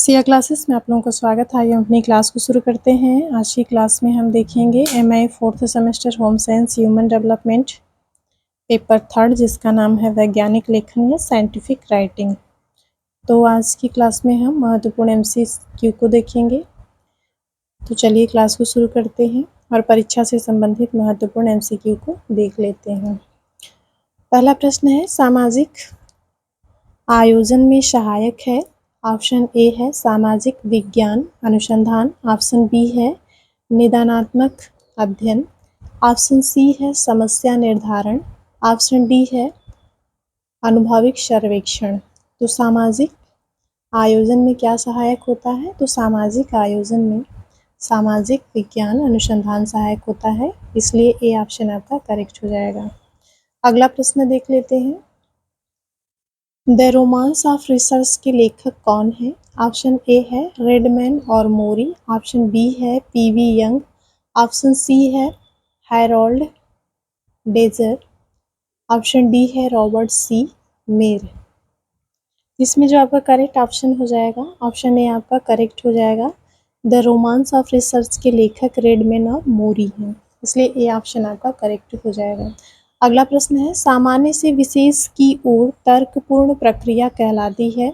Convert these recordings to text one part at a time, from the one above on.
Siya classes में आप लोगों का स्वागत है। आइए हम अपनी क्लास को शुरू करते हैं। आज की क्लास में हम देखेंगे MA 4th semester home science human development paper 3rd, जिसका नाम है वैज्ञानिक लेखन या साइंटिफिक राइटिंग। तो आज की क्लास में हम महत्वपूर्ण MCQ को देखेंगे। तो चलिए क्लास को शुरू करते हैं और परीक्षा से संबंधित महत्वपूर्ण MCQ को देख लेते हैं। पहला प्रश्न है, सामाजिक आयोजन में सहायक है। ऑप्शन ए है सामाजिक विज्ञान अनुसंधान, ऑप्शन बी है निदानात्मक अध्ययन, ऑप्शन सी है समस्या निर्धारण, ऑप्शन डी है अनुभविक सर्वेक्षण। तो सामाजिक आयोजन में क्या सहायक होता है? तो सामाजिक आयोजन में सामाजिक विज्ञान अनुसंधान सहायक होता है, इसलिए ए ऑप्शन आपका करेक्ट हो जाएगा। अगला प्रश्न देख लेते हैं, द रोमांस ऑफ रिसर्च के लेखक कौन है? ऑप्शन ए है रेडमैन और मोरी, ऑप्शन बी है PV यंग, ऑप्शन सी है हैरोल्ड डेजर, ऑप्शन डी है रॉबर्ट C मेयर। इसमें जो आपका करेक्ट ऑप्शन हो जाएगा, ऑप्शन ए आपका करेक्ट हो जाएगा। द रोमांस ऑफ रिसर्च के लेखक रेडमैन और मोरी हैं, इसलिए ए ऑप्शन आपका करेक्ट हो जाएगा। अगला प्रश्न है, सामान्य से विशेष की ओर तर्कपूर्ण प्रक्रिया कहलाती है।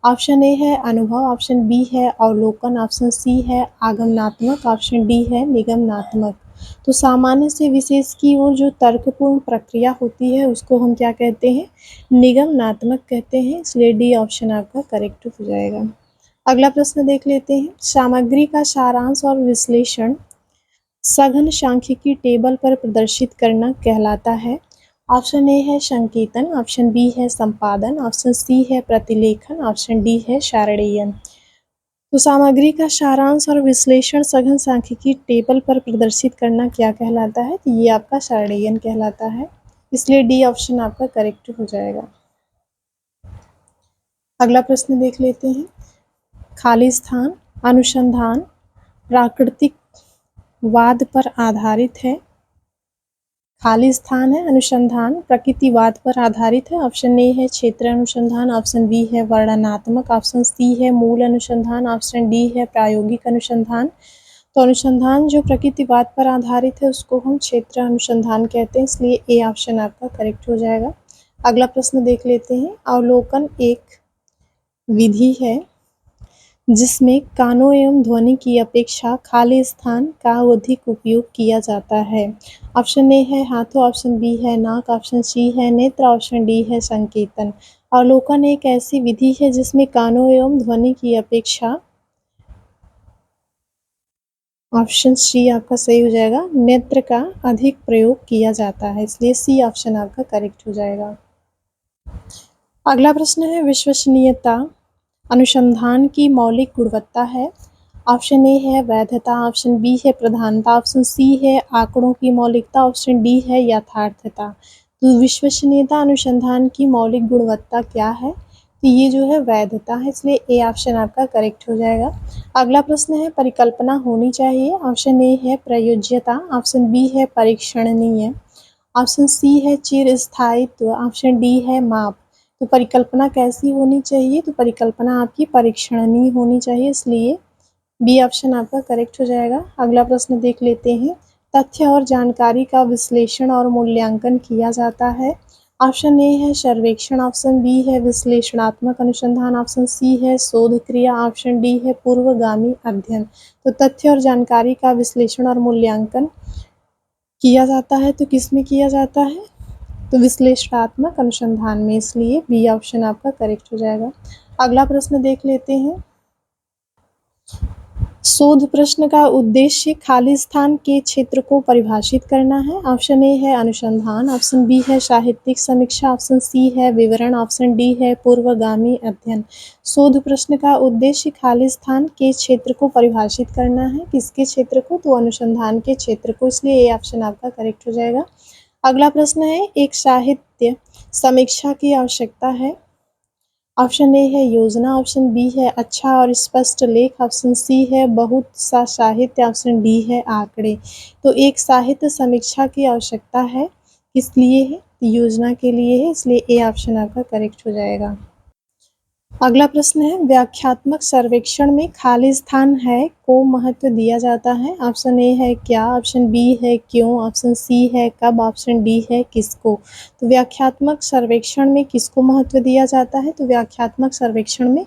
ऑप्शन ए है अनुभव, ऑप्शन बी है अवलोकन, ऑप्शन सी है आगमनात्मक, ऑप्शन डी है निगमनात्मक। तो सामान्य से विशेष की ओर जो तर्कपूर्ण प्रक्रिया होती है उसको हम क्या कहते हैं? निगमनात्मक कहते हैं, इसलिए डी ऑप्शन आपका करेक्ट हो जाएगा। अगला प्रश्न देख लेते हैं, सामग्री का सारांश और विश्लेषण सघन सांख्यिकी टेबल पर प्रदर्शित करना कहलाता है। ऑप्शन ए है संकेतन, ऑप्शन बी है संपादन, ऑप्शन सी है प्रतिलेखन, ऑप्शन डी है सारणीयन। तो सामग्री का सारांश और विश्लेषण सघन सांख्यिकी टेबल पर प्रदर्शित करना क्या कहलाता है? तो ये आपका सारणीयन कहलाता है, इसलिए डी ऑप्शन आपका करेक्ट हो जाएगा। अगला प्रश्न देख लेते हैं, खाली स्थान अनुसंधान प्राकृतिक वाद पर आधारित है। खाली स्थान है अनुसंधान प्रकृतिवाद पर आधारित है। ऑप्शन ए है क्षेत्र अनुसंधान, ऑप्शन बी है वर्णनात्मक, ऑप्शन सी है मूल अनुसंधान, ऑप्शन डी है प्रायोगिक अनुसंधान। तो अनुसंधान जो प्रकृतिवाद पर आधारित है उसको हम क्षेत्र अनुसंधान कहते हैं, इसलिए ए ऑप्शन आपका करेक्ट हो जाएगा। अगला प्रश्न देख लेते हैं, अवलोकन एक विधि है जिसमें कानों एवं ध्वनि की अपेक्षा खाली स्थान का अधिक उपयोग किया जाता है। ऑप्शन ए है हाथों, ऑप्शन बी है नाक, ऑप्शन सी है नेत्र, ऑप्शन डी है संकेतन। अवलोकन एक ऐसी विधि है जिसमें कानों एवं ध्वनि की अपेक्षा, ऑप्शन सी आपका सही हो जाएगा, नेत्र का अधिक प्रयोग किया जाता है, इसलिए सी ऑप्शन आपका करेक्ट हो जाएगा। अगला प्रश्न है, विश्वसनीयता अनुसंधान की मौलिक गुणवत्ता है। ऑप्शन ए है वैधता, ऑप्शन बी है प्रधानता, ऑप्शन सी है आंकड़ों की मौलिकता, ऑप्शन डी है यथार्थता। तो विश्वसनीयता अनुसंधान की मौलिक गुणवत्ता क्या है? तो ये जो है वैधता है, इसलिए ए ऑप्शन आपका करेक्ट हो जाएगा। अगला प्रश्न है, परिकल्पना होनी चाहिए। ऑप्शन ए है प्रयोज्यता, ऑप्शन बी है परीक्षणीय, ऑप्शन सी है चिरस्थायित्व, ऑप्शन डी है माप। तो परिकल्पना कैसी होनी चाहिए? तो परिकल्पना आपकी परीक्षणीय होनी चाहिए, इसलिए बी ऑप्शन आपका करेक्ट हो जाएगा। अगला प्रश्न देख लेते हैं, तथ्य और जानकारी का विश्लेषण और मूल्यांकन किया जाता है। ऑप्शन ए है सर्वेक्षण, ऑप्शन बी है विश्लेषणात्मक अनुसंधान, ऑप्शन सी है शोध क्रिया, ऑप्शन डी है पूर्वगामी अध्ययन। तो तथ्य और जानकारी का विश्लेषण और मूल्यांकन किया जाता है, तो किस में किया जाता है? तो विश्लेषणात्मक अनुसंधान में, इसलिए बी ऑप्शन आपका करेक्ट हो जाएगा। अगला प्रश्न देख लेते हैं, शोध प्रश्न का उद्देश्य खाली स्थान के क्षेत्र को परिभाषित करना है। ऑप्शन ए है अनुसंधान, ऑप्शन बी है साहित्यिक समीक्षा, ऑप्शन सी है विवरण, ऑप्शन डी है पूर्वगामी अध्ययन। शोध प्रश्न का उद्देश्य खाली स्थान के क्षेत्र को परिभाषित करना है, किसके क्षेत्र को? तो अनुसंधान के क्षेत्र को, इसलिए ए ऑप्शन आपका करेक्ट हो जाएगा। अगला प्रश्न है, एक साहित्य समीक्षा की आवश्यकता है। ऑप्शन ए है योजना, ऑप्शन बी है अच्छा और स्पष्ट लेख, ऑप्शन सी है बहुत सा साहित्य, ऑप्शन डी है आंकड़े। तो एक साहित्य समीक्षा की आवश्यकता है, किस लिए है? योजना के लिए है, इसलिए ए ऑप्शन आपका करेक्ट हो जाएगा। अगला प्रश्न है व्याख्यात्मक सर्वेक्षण में खाली स्थान है को महत्व दिया जाता है। ऑप्शन ए है क्या, ऑप्शन बी है क्यों, ऑप्शन सी है कब, ऑप्शन डी है किसको। तो व्याख्यात्मक सर्वेक्षण में किसको महत्व दिया जाता है, तो व्याख्यात्मक सर्वेक्षण में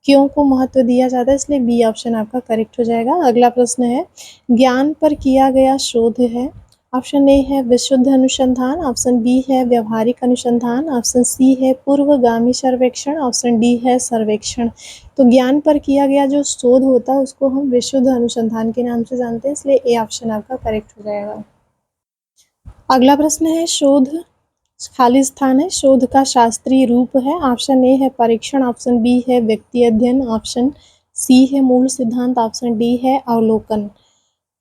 क्यों को महत्व दिया जाता है, इसलिए बी ऑप्शन आपका करेक्ट हो जाएगा। अगला प्रश्न है ज्ञान पर किया गया शोध है। ऑप्शन ए है विशुद्ध अनुसंधान, ऑप्शन बी है व्यवहारिक अनुसंधान, ऑप्शन सी है पूर्वगामी सर्वेक्षण, ऑप्शन डी है सर्वेक्षण। तो ज्ञान पर किया गया जो शोध होता है उसको हम विशुद्ध अनुसंधान के नाम से जानते हैं, इसलिए ए ऑप्शन आपका करेक्ट हो जाएगा। अगला प्रश्न है शोध खाली स्थान है शोध का शास्त्रीय रूप है। ऑप्शन ए है परीक्षण, ऑप्शन बी है व्यक्ति अध्ययन, ऑप्शन सी है मूल सिद्धांत, ऑप्शन डी है अवलोकन।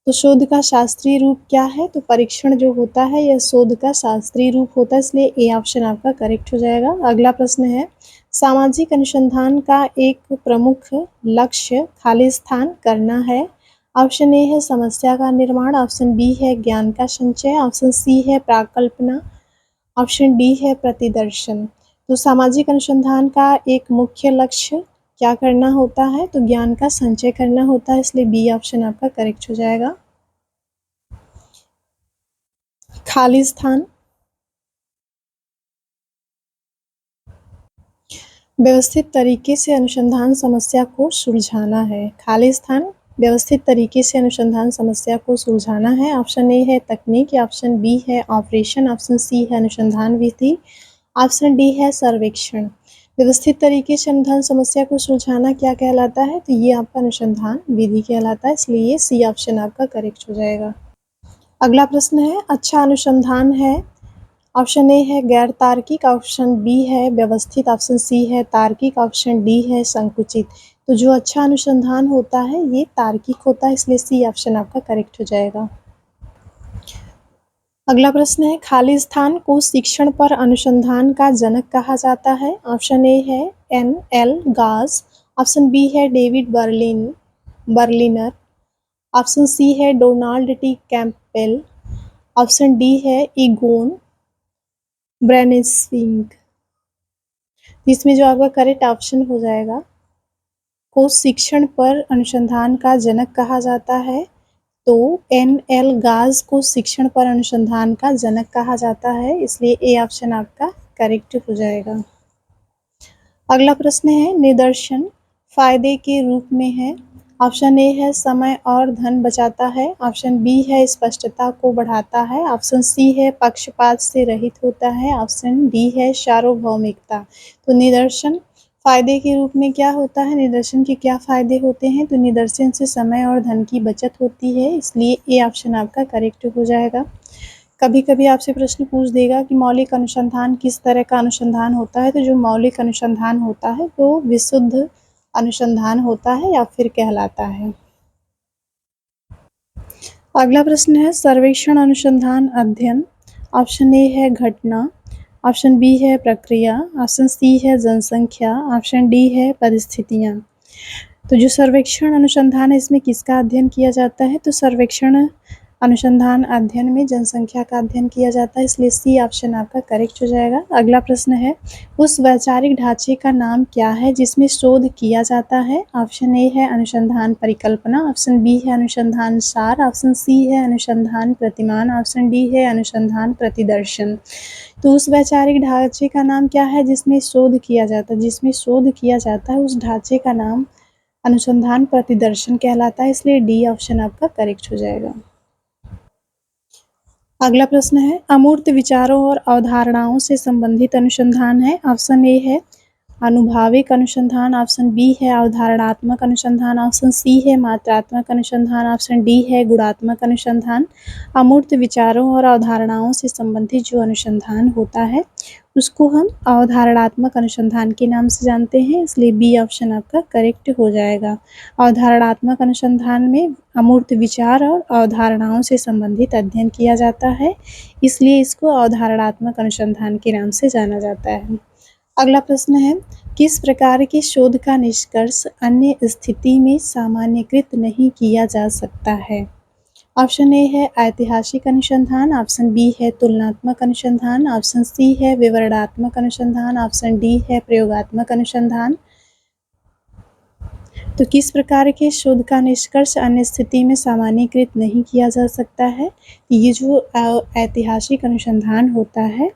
तो शोध का शास्त्रीय रूप क्या है, तो परीक्षण जो होता है यह शोध का शास्त्रीय रूप होता है, इसलिए ए ऑप्शन आपका करेक्ट हो जाएगा। अगला प्रश्न है सामाजिक अनुसंधान का एक प्रमुख लक्ष्य खाली स्थान करना है। ऑप्शन ए है समस्या का निर्माण, ऑप्शन बी है ज्ञान का संचय, ऑप्शन सी है प्राकल्पना, ऑप्शन डी है प्रतिदर्शन। तो सामाजिक अनुसंधान का एक मुख्य लक्ष्य क्या करना होता है, तो ज्ञान का संचय करना होता है, इसलिए बी ऑप्शन आपका करेक्ट हो जाएगा। खाली स्थान व्यवस्थित तरीके से अनुसंधान समस्या को सुलझाना है। खाली स्थान व्यवस्थित तरीके से अनुसंधान समस्या को सुलझाना है। ऑप्शन ए है तकनीक, ऑप्शन बी है ऑपरेशन, ऑप्शन सी है अनुसंधान विधि, ऑप्शन डी है सर्वेक्षण। व्यवस्थित तरीके से अनुसंधान समस्या को सुलझाना क्या कहलाता है, तो ये आपका अनुसंधान विधि कहलाता है, इसलिए सी ऑप्शन आपका करेक्ट हो जाएगा। अगला प्रश्न है अच्छा अनुसंधान है। ऑप्शन ए है गैर तार्किक, ऑप्शन बी है व्यवस्थित, ऑप्शन सी है तार्किक, ऑप्शन डी है संकुचित। तो जो अच्छा अनुसंधान होता है ये तार्किक होता है, इसलिए सी ऑप्शन आपका करेक्ट हो जाएगा। अगला प्रश्न है खाली स्थान को शिक्षण पर अनुसंधान का जनक कहा जाता है। ऑप्शन ए है N.L. गास, ऑप्शन बी है डेविड बर्लिनर, ऑप्शन सी है Donald T Campbell, option D है इगोन ब्रेनेस्विंग। इसमें जो आपका करेक्ट ऑप्शन हो जाएगा को शिक्षण पर अनुसंधान का जनक कहा जाता है, तो N.L. गास को शिक्षण पर अनुसंधान का जनक कहा जाता है, इसलिए ए ऑप्शन आपका करेक्ट हो जाएगा। अगला प्रश्न है निदर्शन फायदे के रूप में है। ऑप्शन ए है समय और धन बचाता है, ऑप्शन बी है स्पष्टता को बढ़ाता है, ऑप्शन सी है पक्षपात से रहित होता है, ऑप्शन डी है सार्वभौमिकता। तो निदर्शन फायदे के रूप में क्या होता है, निदर्शन के क्या फायदे होते हैं, तो निदर्शन से समय और धन की बचत होती है, इसलिए ए ऑप्शन आपका करेक्ट हो जाएगा। कभी कभी आपसे प्रश्न पूछ देगा कि मौलिक अनुसंधान किस तरह का अनुसंधान होता है, तो जो मौलिक अनुसंधान होता है वो विशुद्ध अनुसंधान होता है या फिर कहलाता है। अगला प्रश्न है सर्वेक्षण अनुसंधान अध्ययन। ऑप्शन ए है घटना, ऑप्शन बी है प्रक्रिया, ऑप्शन सी है जनसंख्या, ऑप्शन डी है परिस्थितियाँ। तो जो सर्वेक्षण अनुसंधान है इसमें किसका अध्ययन किया जाता है, तो सर्वेक्षण अनुसंधान अध्ययन में जनसंख्या का अध्ययन किया जाता है, इसलिए सी ऑप्शन आपका करेक्ट हो जाएगा। अगला प्रश्न है उस वैचारिक ढांचे का नाम क्या है जिसमें शोध किया जाता है। ऑप्शन ए है अनुसंधान परिकल्पना, ऑप्शन बी है अनुसंधान सार, ऑप्शन सी है अनुसंधान प्रतिमान, ऑप्शन डी है अनुसंधान प्रतिदर्शन। तो उस वैचारिक ढांचे का नाम क्या है जिसमें शोध किया जाता है, जिसमें शोध किया जाता है उस ढांचे का नाम अनुसंधान प्रतिदर्शन कहलाता है, इसलिए डी ऑप्शन आपका करेक्ट हो जाएगा। अगला प्रश्न है अमूर्त विचारों और अवधारणाओं से संबंधित अनुसंधान है। ऑप्शन ए है अनुभाविक अनुसंधान, ऑप्शन बी है अवधारणात्मक अनुसंधान, ऑप्शन सी है मात्रात्मक अनुसंधान, ऑप्शन डी है गुणात्मक अनुसंधान। अमूर्त विचारों और अवधारणाओं से संबंधित जो अनुसंधान होता है उसको हम अवधारणात्मक अनुसंधान के नाम से जानते हैं, इसलिए बी ऑप्शन आपका करेक्ट हो जाएगा। अवधारणात्मक अनुसंधान में अमूर्त विचार और अवधारणाओं से संबंधित अध्ययन किया जाता है, इसलिए इसको अवधारणात्मक अनुसंधान के नाम से जाना जाता है। अगला प्रश्न है किस प्रकार के शोध का निष्कर्ष अन्य स्थिति में सामान्यकृत नहीं किया जा सकता है। ऑप्शन ए है ऐतिहासिक अनुसंधान, ऑप्शन बी है तुलनात्मक अनुसंधान, ऑप्शन सी है विवरणात्मक अनुसंधान, ऑप्शन डी है प्रयोगात्मक अनुसंधान। तो किस प्रकार के शोध का निष्कर्ष अन्य स्थिति में सामान्यीकृत नहीं किया जा सकता है? ये जो ऐतिहासिक अनुसंधान होता है,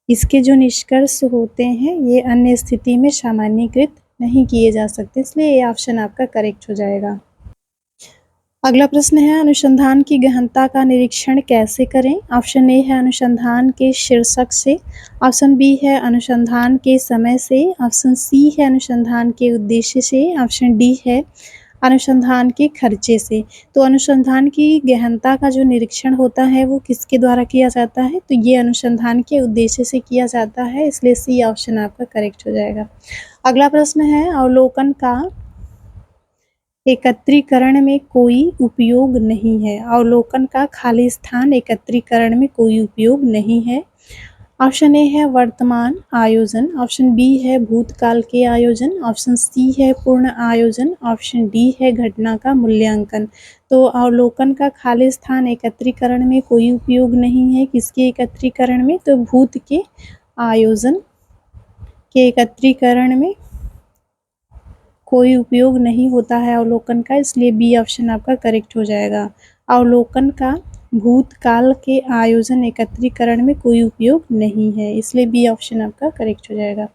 इसके जो निष्कर्ष होते हैं ये अन्य स्थिति में सामान्यीकृत नहीं किए जा सकते, इसलिए ये ऑप्शन आपका करेक्ट हो जाएगा। अगला प्रश्न है, अनुसंधान की गहनता का निरीक्षण कैसे करें? ऑप्शन ए है अनुसंधान के शीर्षक से, ऑप्शन बी है अनुसंधान के समय से, ऑप्शन सी है अनुसंधान के उद्देश्य से, ऑप्शन डी है अनुसंधान के खर्चे से। तो अनुसंधान की गहनता का जो निरीक्षण होता है वो किसके द्वारा किया जाता है? तो ये अनुसंधान के उद्देश्य से किया जाता है, इसलिए सी ऑप्शन आपका करेक्ट हो जाएगा। अगला प्रश्न है, अवलोकन का एकत्रीकरण में कोई उपयोग नहीं है। अवलोकन का खाली स्थान एकत्रीकरण में कोई उपयोग नहीं है। ऑप्शन ए है वर्तमान आयोजन, ऑप्शन बी है भूतकाल के आयोजन, ऑप्शन सी है पूर्ण आयोजन, ऑप्शन डी है घटना का मूल्यांकन। तो अवलोकन का खाली स्थान एकत्रीकरण में कोई उपयोग नहीं है। किसके एकत्रीकरण में? तो भूत के आयोजन के एकत्रीकरण में कोई उपयोग नहीं होता है अवलोकन का, इसलिए बी ऑप्शन आपका करेक्ट हो जाएगा। अवलोकन का भूतकाल के आयोजन एकत्रीकरण में कोई उपयोग नहीं है, इसलिए बी ऑप्शन आपका करेक्ट हो जाएगा।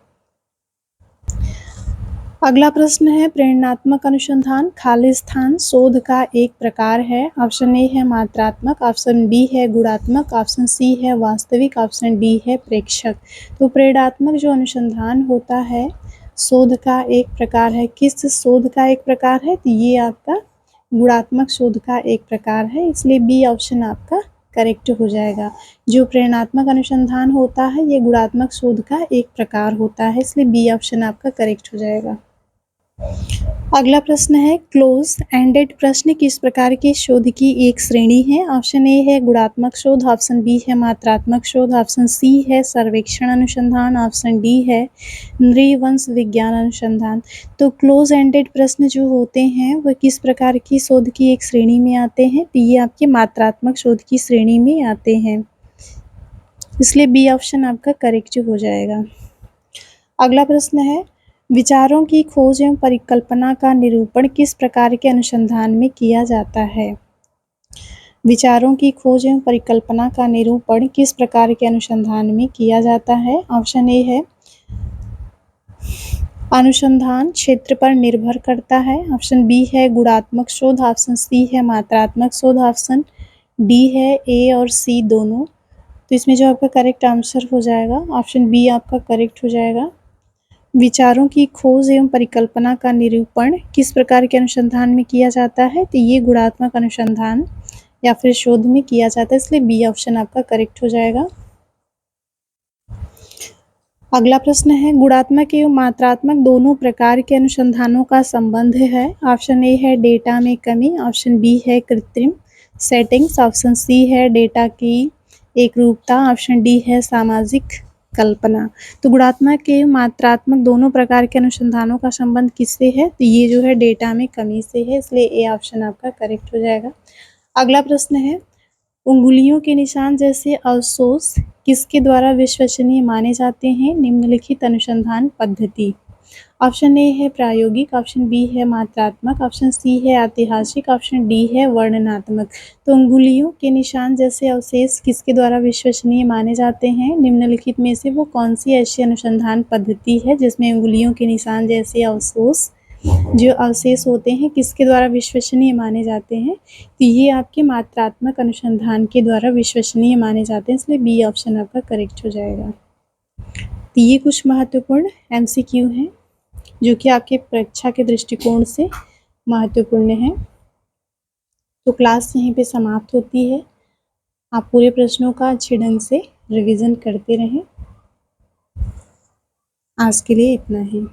अगला प्रश्न है, प्रेरणात्मक अनुसंधान खाली स्थान शोध का एक प्रकार है। ऑप्शन ए है मात्रात्मक, ऑप्शन बी है गुणात्मक, ऑप्शन सी है वास्तविक, ऑप्शन डी है प्रेक्षक। तो प्रेरणात्मक जो अनुसंधान होता है शोध का एक प्रकार है। किस शोध का एक प्रकार है? तो ये आपका गुणात्मक शोध का एक प्रकार है, इसलिए बी ऑप्शन आपका करेक्ट हो जाएगा। जो प्रेरणात्मक अनुसंधान होता है ये गुणात्मक शोध का एक प्रकार होता है, इसलिए बी ऑप्शन आपका करेक्ट हो जाएगा। अगला प्रश्न है, क्लोज एंडेड प्रश्न किस प्रकार के शोध की एक श्रेणी है? ऑप्शन ए है गुणात्मक शोध, ऑप्शन बी है मात्रात्मक शोध, ऑप्शन सी है सर्वेक्षण अनुसंधान, ऑप्शन डी है नृवंश विज्ञान अनुसंधान। तो क्लोज एंडेड प्रश्न जो होते हैं वह किस प्रकार की शोध की एक श्रेणी में आते हैं? तो ये आपके मात्रात्मक शोध की श्रेणी में आते हैं, इसलिए बी ऑप्शन आपका करेक्ट हो जाएगा। अगला प्रश्न है, विचारों की खोज एवं परिकल्पना का निरूपण किस प्रकार के अनुसंधान में किया जाता है? विचारों की खोज एवं परिकल्पना का निरूपण किस प्रकार के अनुसंधान में किया जाता है? ऑप्शन ए है अनुसंधान क्षेत्र पर निर्भर करता है, ऑप्शन बी है गुणात्मक शोध, ऑप्शन सी है मात्रात्मक शोध, ऑप्शन डी है ए और सी दोनों। तो इसमें जो आपका करेक्ट आंसर हो जाएगा ऑप्शन बी आपका करेक्ट हो जाएगा। विचारों की खोज एवं परिकल्पना का निरूपण किस प्रकार के अनुसंधान में किया जाता है? तो ये गुणात्मक अनुसंधान या फिर शोध में किया जाता है, इसलिए बी ऑप्शन आपका करेक्ट हो जाएगा। अगला प्रश्न है, गुणात्मक एवं मात्रात्मक दोनों प्रकार के अनुसंधानों का संबंध है। ऑप्शन ए है डेटा में कमी, ऑप्शन बी है कृत्रिम सेटिंग्स, ऑप्शन सी है डेटा की एकरूपता, ऑप्शन डी है सामाजिक कल्पना। तो गुणात्मक एवं मात्रात्मक दोनों प्रकार के अनुसंधानों का संबंध किससे है? तो ये जो है डेटा में कमी से है, इसलिए ए ऑप्शन आपका करेक्ट हो जाएगा। अगला प्रश्न है, उंगलियों के निशान जैसे अवशोष किसके द्वारा विश्वसनीय माने जाते हैं? निम्नलिखित अनुसंधान पद्धति। ऑप्शन ए है प्रायोगिक, ऑप्शन बी है मात्रात्मक, ऑप्शन सी है ऐतिहासिक, ऑप्शन डी है वर्णनात्मक। तो उंगलियों के निशान जैसे अवशेष किसके द्वारा विश्वसनीय माने जाते हैं? निम्नलिखित में से वो कौन सी ऐसी अनुसंधान पद्धति है जिसमें उंगलियों के निशान जैसे जो अवशेष होते हैं किसके द्वारा विश्वसनीय माने जाते हैं? तो ये आपके मात्रात्मक अनुसंधान के द्वारा विश्वसनीय माने जाते हैं, इसलिए बी ऑप्शन आपका करेक्ट हो जाएगा। तो ये कुछ महत्वपूर्ण MCQ हैं जो कि आपके परीक्षा के दृष्टिकोण से महत्वपूर्ण है। तो क्लास यहीं पे समाप्त होती है। आप पूरे प्रश्नों का अच्छे ढंग से रिवीजन करते रहें। आज के लिए इतना ही।